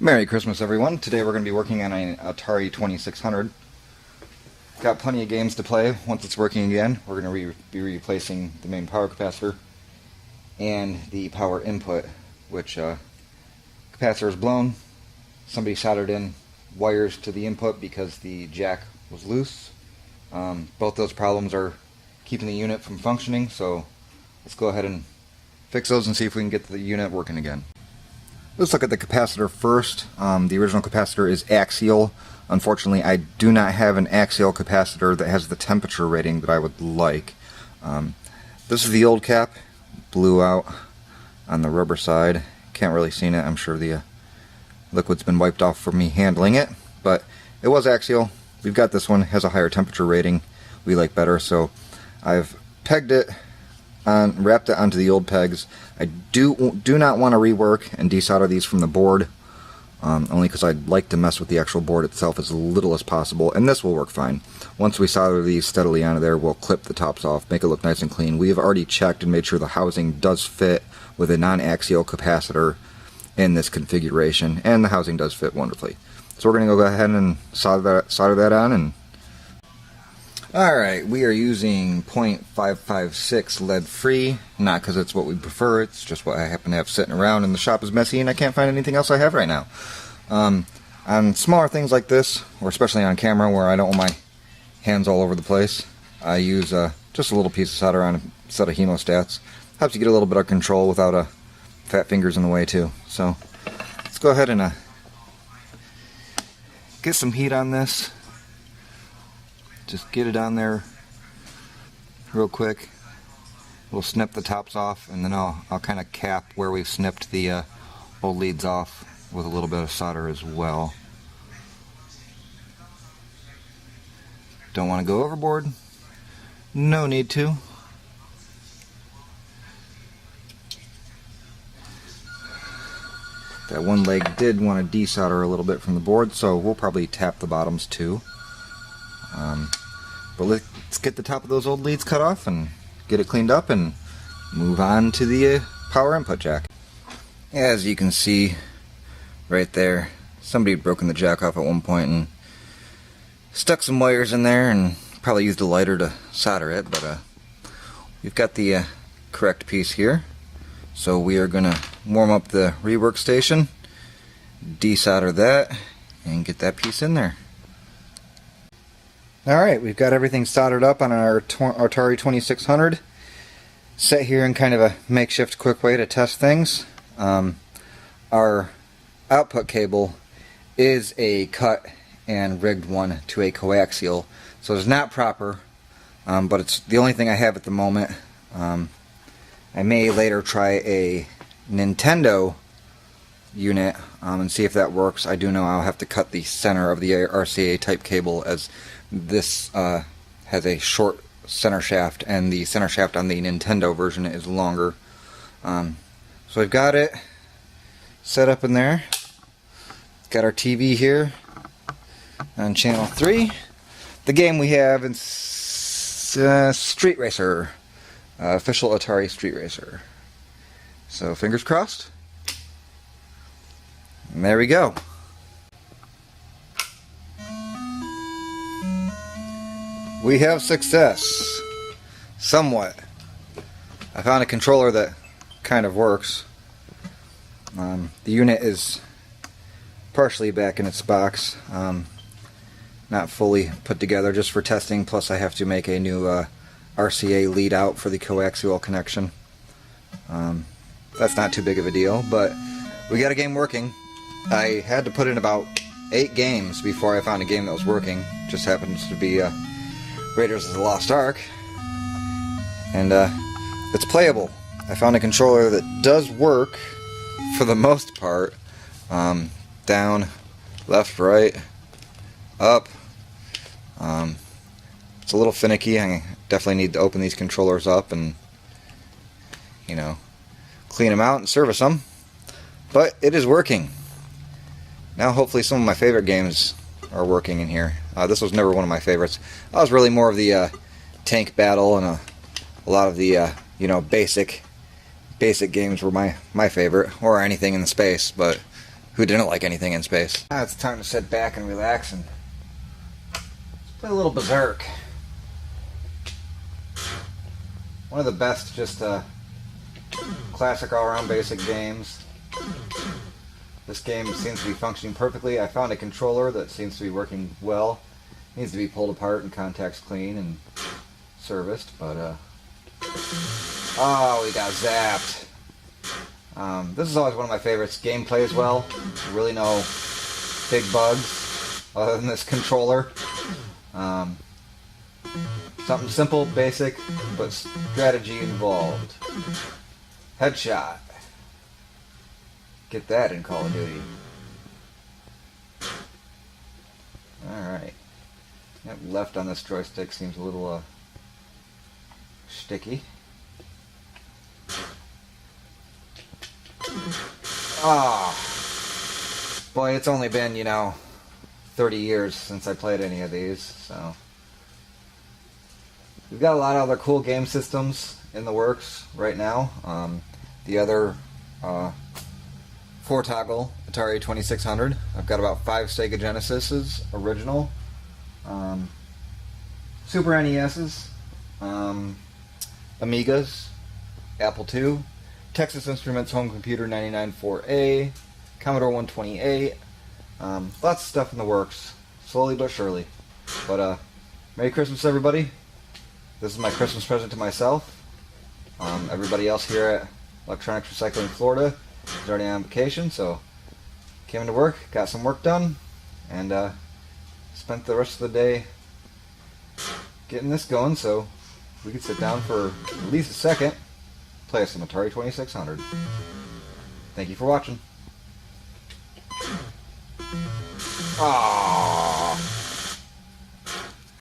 Merry Christmas, everyone. Today we're going to be working on an Atari 2600. Got plenty of games to play. Once it's working again, we're going to be replacing the main power capacitor and the power input, which capacitor is blown. Somebody soldered in wires to the input because the jack was loose. Both those problems are keeping the unit from functioning, so let's go ahead and fix those and see if we can get the unit working again. Let's look at the capacitor first. The original capacitor is axial. Unfortunately, I do not have an axial capacitor that has the temperature rating that I would like. This is the old cap. Blew out on the rubber side. Can't really see it. I'm sure the liquid's been wiped off for me handling it, but it was axial. We've got this one. It has a higher temperature rating. We like better, so I've pegged it on, wrapped it onto the old pegs. I do not want to rework and desolder these from the board, only because I'd like to mess with the actual board itself as little as possible, and this will work fine. Once we solder these steadily onto there, we'll clip the tops off, make it look nice and clean. We have already checked and made sure the housing does fit with a non-axial capacitor in this configuration, and the housing does fit wonderfully. So we're going to go ahead and solder that on. And alright, we are using 0.556 lead free, not because it's what we prefer, it's just what I happen to have sitting around, and the shop is messy and I can't find anything else I have right now. On smaller things like this, or especially on camera where I don't want my hands all over the place, I use just a little piece of solder on a set of hemostats. Helps you get a little bit of control without fat fingers in the way too. So let's go ahead and get some heat on this. Just get it on there real quick. We'll snip the tops off, and then I'll kind of cap where we've snipped the old leads off with a little bit of solder as well. Don't want to go overboard. No need to. That one leg did want to desolder a little bit from the board, so we'll probably tap the bottoms too. But let's get the top of those old leads cut off and get it cleaned up and move on to the power input jack. As you can see right there, somebody had broken the jack off at one point and stuck some wires in there and probably used a lighter to solder it, but we've got the correct piece here. So we are going to warm up the rework station, desolder that, and get that piece in there. Alright, we've got everything soldered up on our Atari 2600. Set here in kind of a makeshift quick way to test things. Our output cable is a cut and rigged one to a coaxial, so it's not proper, but it's the only thing I have at the moment. I may later try a Nintendo unit and see if that works. I do know I'll have to cut the center of the RCA type cable, as this has a short center shaft and the center shaft on the Nintendo version is longer. So I've got it set up in there. Got our TV here on channel 3. The game we have is Street Racer, official Atari Street Racer. So fingers crossed. And there we go. We have success. Somewhat. I found a controller that kind of works. The unit is partially back in its box. Not fully put together, just for testing, plus I have to make a new RCA lead out for the coaxial connection. That's not too big of a deal, but we got a game working. I had to put in about 8 games before I found a game that was working. Just happens to be Raiders of the Lost Ark, and it's playable. I found a controller that does work for the most part. Down, left, right, up. It's a little finicky. I definitely need to open these controllers up and, you know, clean them out and service them. But it is working. Now hopefully some of my favorite games are working in here. This was never one of my favorites. I was really more of the tank battle, and a lot of the you know, basic games were my favorite, or anything in the space. But who didn't like anything in space. Now it's time to sit back and relax and play a little Berserk. One of the best, just classic all-around basic games. This game seems to be functioning perfectly. I found a controller that seems to be working well. Needs to be pulled apart and contacts clean and serviced, but oh, we got zapped. This is always one of my favorites. Game plays well. Really no big bugs other than this controller. Something simple, basic, but strategy involved. Headshot. Get that in Call of Duty. Alright. Yep, left on this joystick seems a little sticky. Ah, boy, it's only been, 30 years since I played any of these, so we've got a lot of other cool game systems in the works right now. The other 4-toggle Atari 2600. I've got about 5 Sega Genesises original, Super NESs, Amigas, Apple II, Texas Instruments Home Computer 99.4A, Commodore 128, lots of stuff in the works, slowly but surely. But Merry Christmas, everybody. This is my Christmas present to myself. Everybody else here at Electronics Recycling Florida is already on vacation, so came into work, got some work done, and spent the rest of the day getting this going, so we could sit down for at least a second, play some Atari 2600. Thank you for watching. Aww.